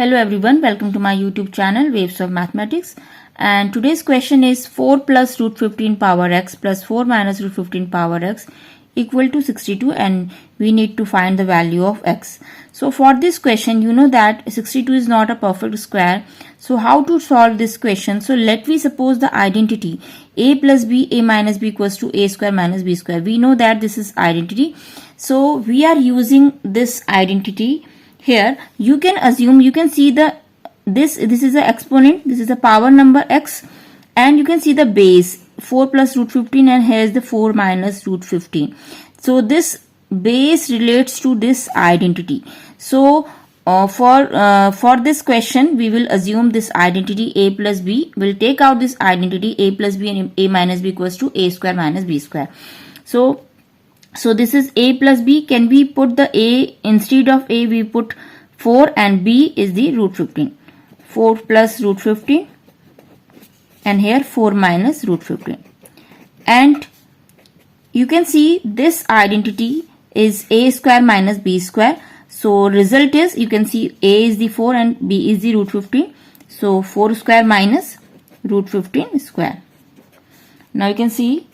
Hello everyone, welcome to my YouTube channel Waves of Mathematics, and today's question is 4 plus root 15 power x plus 4 minus root 15 power x equal to 62, and we need to find the value of x. So for this question, you know that 62 is not a perfect square. So how to solve this question? So let me suppose the identity a plus b, a minus b equals to a square minus b square. We know that this is identity. So we are using this identity. Here you can assume, you can see this is the exponent, this is the power number x, and you can see the base 4 plus root 15, and here is the 4 minus root 15. So this base relates to this identity. So for this question we will assume this identity a plus b. We'll take out this identity a plus b, and a minus b equals to a square minus b square. So this is a plus b. Can we put the a instead of a? We put 4, and b is the root 15. 4 plus root 15, and here 4 minus root 15. And you can see this identity is a square minus b square. So result is, you can see a is the 4 and b is the root 15. So 4 square minus root 15 square. Now you can see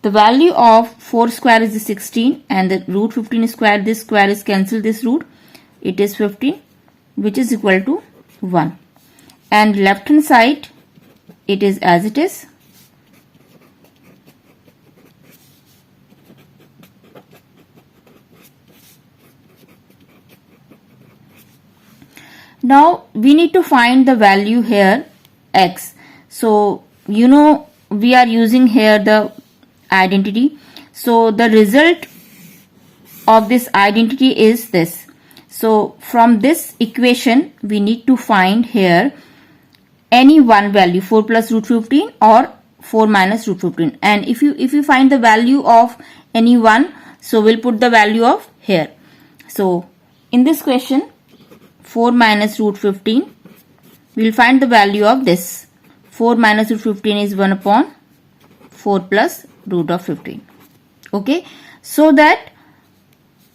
the value of 4 square is the 16, and the root 15 square, this square is cancelled, this root, it is 15, which is equal to 1. And left hand side, it is as it is. Now we need to find the value here x. So you know we are using here the identity. So the result of this identity is this. So from this equation we need to find here any one value, 4 plus root 15 or 4 minus root 15. And if you find the value of any one, so we'll put the value of here. So in this question, 4 minus root 15, we'll find the value of this. 4 minus root 15 is 1 upon 4 plus root of 15. Okay, so that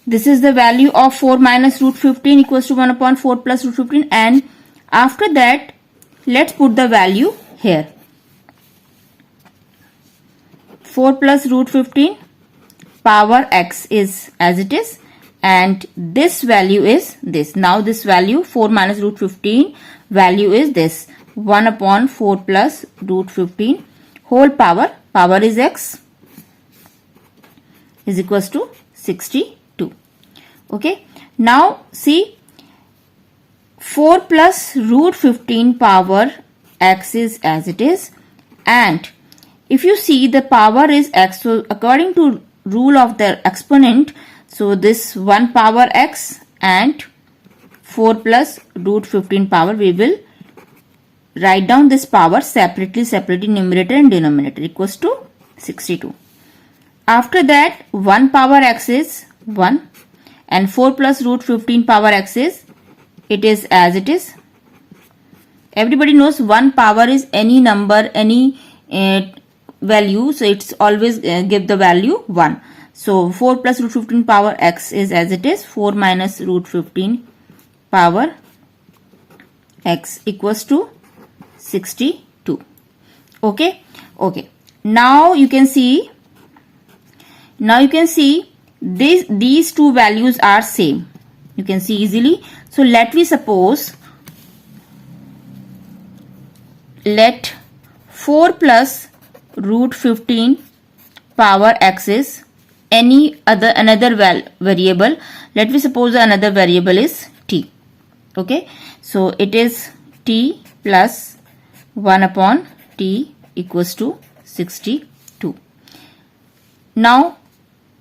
this is the value of 4 minus root 15 equals to 1 upon 4 plus root 15, and after that let's put the value here. 4 plus root 15 power x is as it is, and this value is this. Now this value 4 minus root 15 value is this, 1 upon 4 plus root 15 whole power is x, is equals to 62. Okay, now see 4 plus root 15 power x is as it is, and if you see the power is x, so according to rule of the exponent, so this 1 power x and 4 plus root 15 power, we will write down this power separately numerator and denominator, equals to 62. After that 1 power x is 1, and 4 plus root 15 power x is, it is as it is. Everybody knows 1 power is any number, any value, so it's always give the value 1. So 4 plus root 15 power x is as it is, 4 minus root 15 power x equals to 62. Okay. Now you can see these two values are same. You can see easily. So let suppose 4 plus root 15 power x is another variable. Let me suppose another variable is t. Okay, so it is t plus 1 upon t equals to 62. Now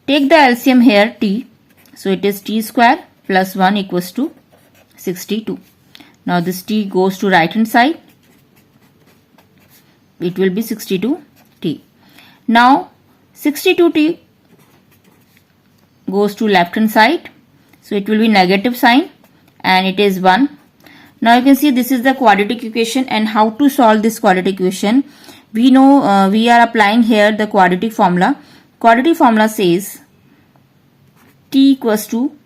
take the LCM here, t. So it is t square plus 1 equals to 62. Now this t goes to right hand side. It will be 62t. Now 62t goes to left hand side. So it will be negative sign, and it is 1. Now you can see this is the quadratic equation, and how to solve this quadratic equation. We know we are applying here the quadratic formula. Quadratic formula says t equals to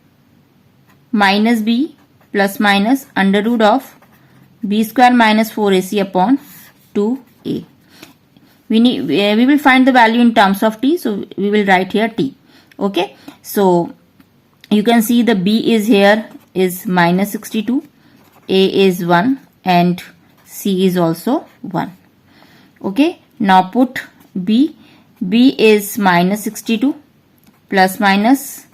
minus b plus minus under root of b square minus 4ac upon 2a. We will find the value in terms of t, so we will write here t. Okay, so you can see the b is here is minus 62, a is 1 and c is also 1. Okay, now put b is minus 62 plus minus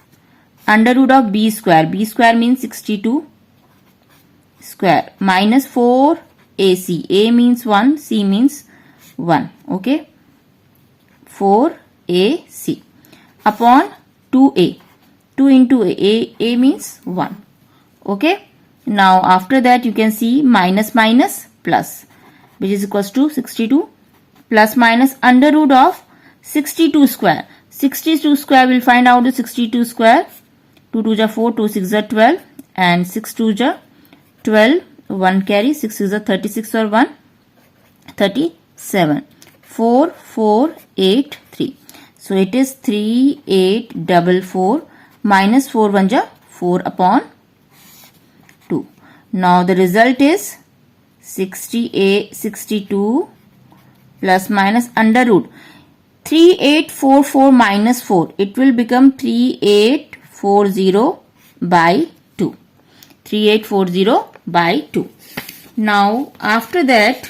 under root of b square means 62 square minus 4 ac, a means 1, c means 1. Okay, 4ac upon 2a, 2 into a means 1. Okay, now after that you can see minus minus plus, which is equals to 62 plus minus under root of 62 square. 62 square, we'll find out the 62 square. 2 2 ja 4, 2 6 ja 12 and 6 2 ja 12, 1 carry, 6 is a 36 or 1 37, 4 4 8 3. So it is 3844 minus 4 1 ja 4 upon 2. Now the result is 62 plus minus under root 3844 minus 4. It will become 3840 by 2. 3840 by 2. Now after that,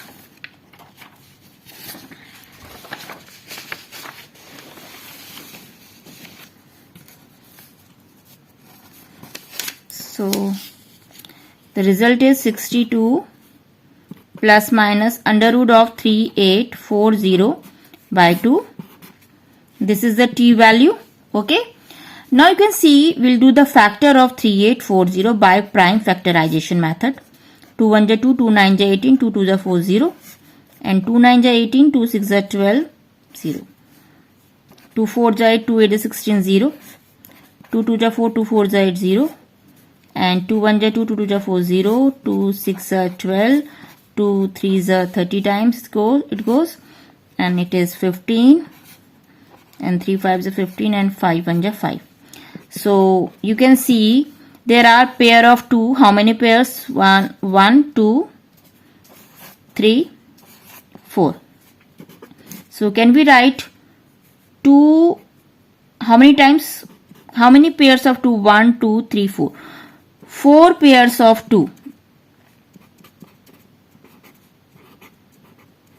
so the result is 62 plus minus under root of 3840 by 2. This is the t value. Okay. Now you can see we'll do the factor of 3840 by prime factorization method. 2 1 ja 2, 2 9 ja 18, 2 2 ja 4 0 and 2 9 ja 18, 2 6 ja 12 0. 2 4 ja 8, 2 8 ja 16 0. 2 2 ja 4, 2 4 ja 8 0 and 2 1 ja 2, 2 2 ja 4 0, 2 6 ja 12, 2 3 ja 30 times it goes and it is 15 and 3 5 ja 15 and 5 1 ja 5. So you can see there are pair of 2. How many pairs? 1 2 3 4. So can we write 2? How many times? How many pairs of 2? 1 2 3 4. 4 pairs of 2.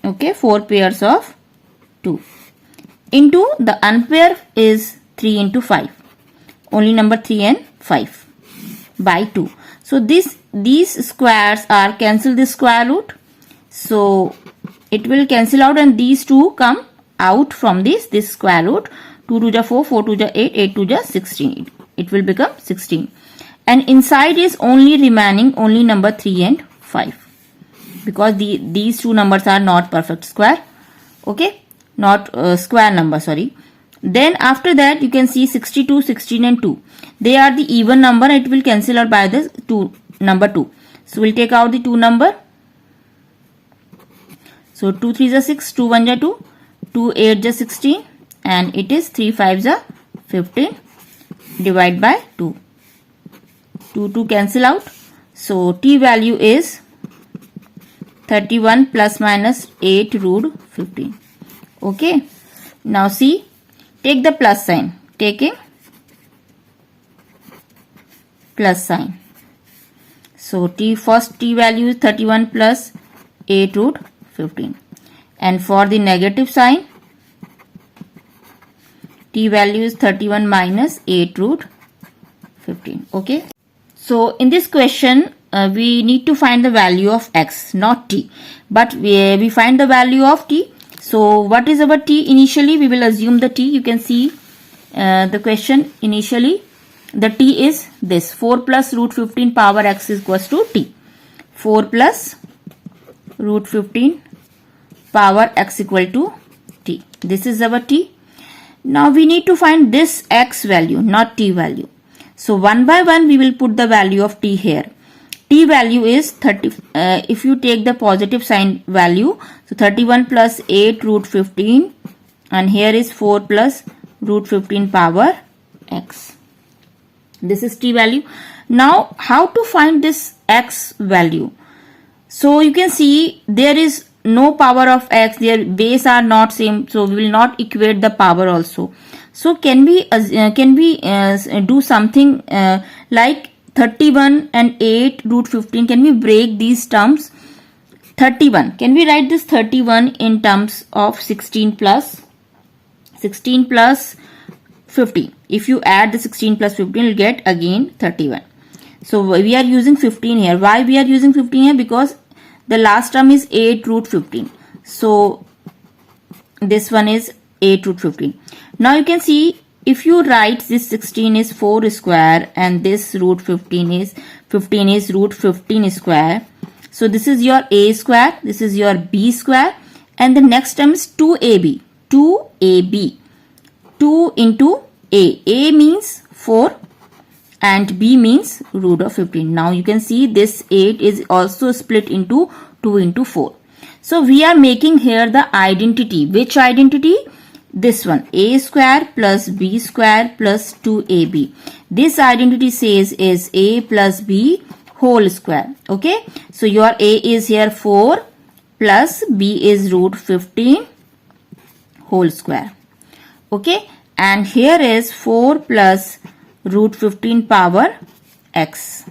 Okay, 4 pairs of 2 into the unpair is 3 into 5. Only number 3 and 5 by 2. So these squares are cancel the square root. So it will cancel out and these two come out from this square root. 2 2 ja 4, 4 2 ja 8, 8 2 ja 16. It will become 16. And inside is only remaining only number 3 and 5. Because these two numbers are not perfect square. Okay. Not square number, sorry. Then after that you can see 62, 16 and 2. They are the even number. It will cancel out by the number 2. So we'll take out the 2 number. So 2 3 is 6, 2 1 is 2, 2 8 is 16 and it is 3 5 is 15. Divide by 2. 2 2 cancel out. So t value is 31 plus minus 8 root 15. Okay. Now see, take the plus sign. Taking plus sign. So first t value is 31 plus 8 root 15. And for the negative sign, t value is 31 minus 8 root 15. Okay. So in this question, we need to find the value of x, not t. But we find the value of t. So what is our t initially? We will assume the t. You can see the question initially. The t is this. 4 plus root 15 power x is equals to t. 4 plus root 15 power x equal to t. This is our t. Now we need to find this x value, not t value. So one by one we will put the value of t here. T value is 30. If you take the positive sign value, so 31 plus 8 root 15 and here is 4 plus root 15 power x. This is t value. Now how to find this x value? So you can see there is no power of x, their base are not same, so we will not equate the power also. So can we do something like 31 and 8 root 15? Can we break these terms? 31, can we write this 31 in terms of 16 plus 15? If you add the 16 plus 15, you'll get again 31. So we are using 15 here. Why we are using 15 here? Because the last term is 8 root 15. So this one is 8 root 15. Now you can see, if you write this 16 is 4 square and this root 15 is root 15 square. So this is your a square, this is your b square, and the next term is 2ab. 2ab. 2 into a. A means 4 and b means root of 15. Now you can see this 8 is also split into 2 into 4. So we are making here the identity. Which identity? This one, a square plus b square plus 2ab. This identity says is a plus b whole square. Okay, so your a is here 4 plus b is root 15 whole square. Okay, and here is 4 plus root 15 power x.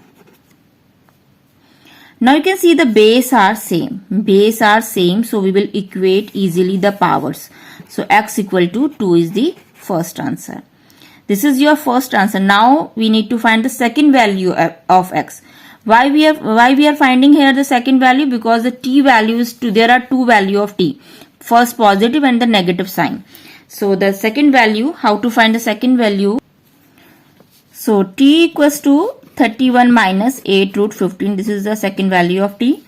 Now you can see the base are same. Base are same, so we will equate easily the powers. So x equal to 2 is the first answer. This is your first answer. Now we need to find the second value of x. Why we are finding here the second value? Because the t value is 2. There are two value of t. First positive and the negative sign. So the second value, how to find the second value? So t equals to 31 minus 8 root 15. This is the second value of t.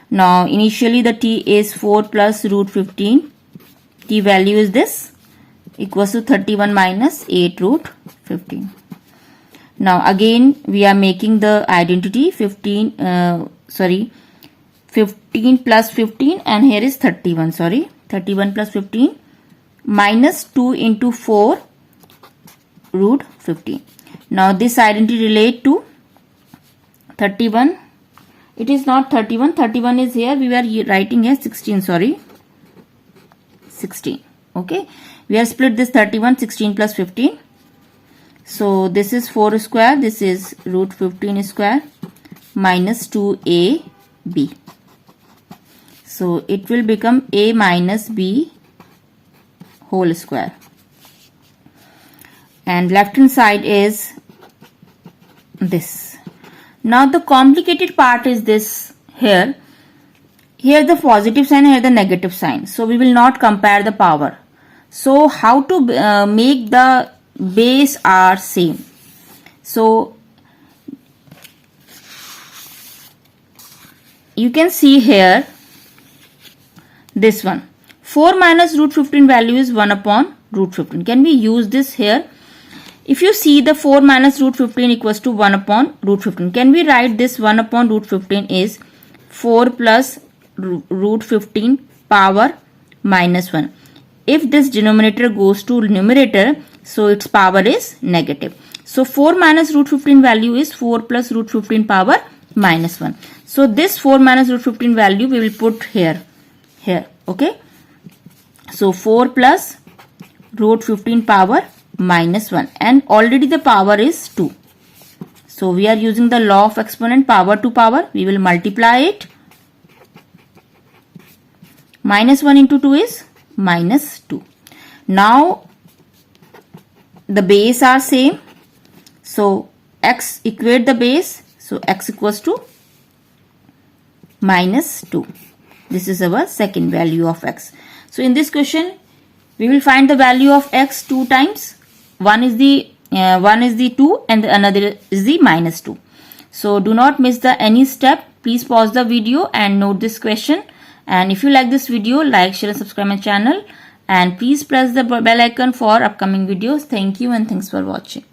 Now initially the t is 4 plus root 15. T value is this, equals to 31 minus 8 root 15. Now again we are making the identity 15 plus 15, and here is 31, 31 plus 15 minus 2 into 4 root 15. Now this identity relate to 31. It is not 31. 31 is here. We were writing here 16. 16. Okay. We have split this 31, 16 plus 15. So this is 4 square. This is root 15 square minus 2ab. So it will become a minus b whole square. And left hand side is this. Now the complicated part is this here. Here the positive sign, here the negative sign. So we will not compare the power. So how to make the base are same? So you can see here this one. 4 minus root 15 value is 1 upon root 15. Can we use this here? If you see the 4 minus root 15 equals to 1 upon root 15. Can we write this 1 upon root 15 is 4 plus root 15 power minus 1. If this denominator goes to numerator, so its power is negative. So 4 minus root 15 value is 4 plus root 15 power minus 1. So this 4 minus root 15 value we will put here. Okay. So 4 plus root 15 power minus 1, and already the power is 2. So we are using the law of exponent, power to power. We will multiply it. Minus 1 into 2 is minus 2. Now the base are same. So x equate the base. So x equals to minus 2. This is our second value of x. So in this question we will find the value of x two times. One is the 2 and the another is the minus 2. So do not miss the any step. Please pause the video and note this question. And if you like this video, like, share and subscribe my channel. And please press the bell icon for upcoming videos. Thank you and thanks for watching.